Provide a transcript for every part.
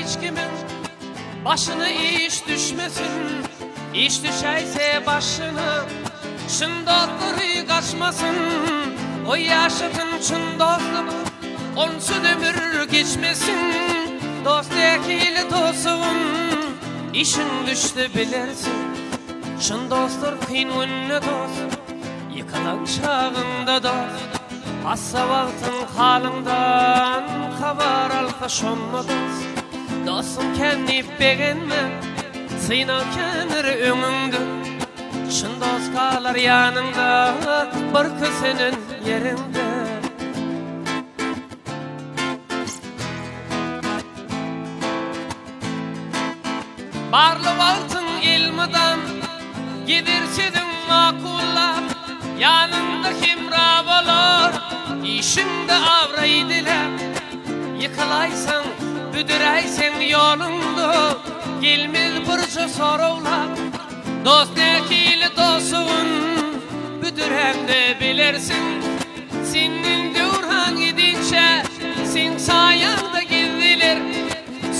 hiç kimin başını iş düşmesin. İş düşeyse başını şın dostları kaçmasın. O yaşadın çın dostum onsuz ömür geçmesin. Dost ekili dostum işin düştü bilirsin. Şın dostlar kıyın önüne dost yıkılan çağında dost. Assa vaktın halından haber alsa şonma dost. Dostum kendi beğenme sıyna kenir önünde. Şın dost kalar yanında barkı senin yerinde. Barlı vaktın ilmidan gidirsidin makullap. Yanında kimra bolor işinde avraydiler. Yıkılaysan büdüreysen yolunda gelmez burcu sorovlar. Dost nekili dostun büdürende bilirsin. Senin dürhan gidince sen sayanda gidilir.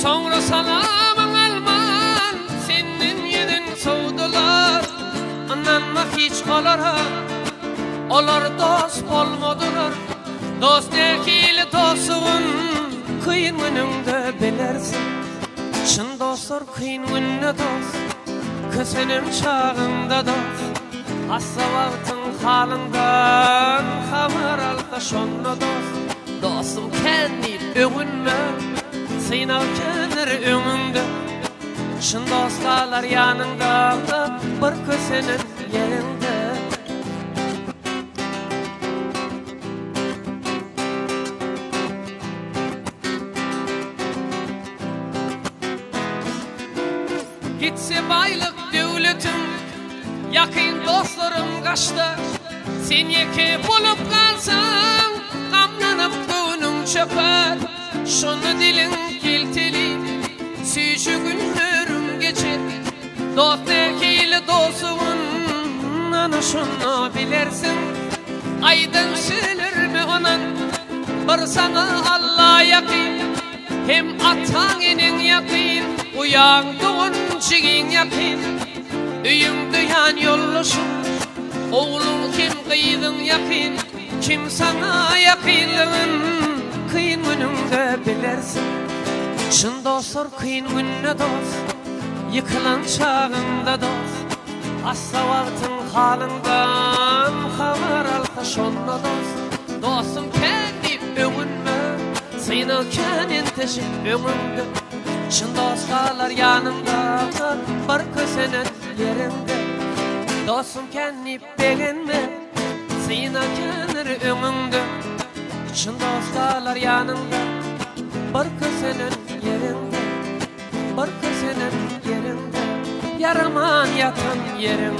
Sonra salamın alman senin yedin soğudular. Anlanmak hiç olur ha, olar dost olmadılar. Dost nekili dostun kıyın önünde bilirsin. Şın dostlar kıyın önüne dost kösenin çağında dost. Assa vaktın halından haber alsa şonla dost. Dostum kendi önünme sıyna kenir önünde. Şın dostlar yanında bir kösenin yerinde. Gitse baylık devletim yakın dostlarım kaçtı. Sen yeke bulup kalsan kamlanıp gönlün çöper. Şunu dilin kilteli süyüşü günlerim geçer. Dost ekili dostumun ana şunu bilirsin. Aydın silir mi onun bir sana Allah yakın. Hem atağının yakın uyandığın çiğin yakın. Üyüm duyan yollaşın oğlum kim kıydın yakın. Kim sana yakınlığın kıyın önünde bilirsin. Şın dostlar kıyın önüne dost yıkılan çağında dost. Assa vaktın halından haber alsa şonla dost. Dostum kendi önünme sıyna kendin teşik önünde. Şın dostlar yanımda bir kösenin yerinde. Dostum kendi beğenme sıyna kenir önünde. Şın dostlar yanımda bir kösenin yerinde. Bir kösenin yerinde. Yaraman yatan yerim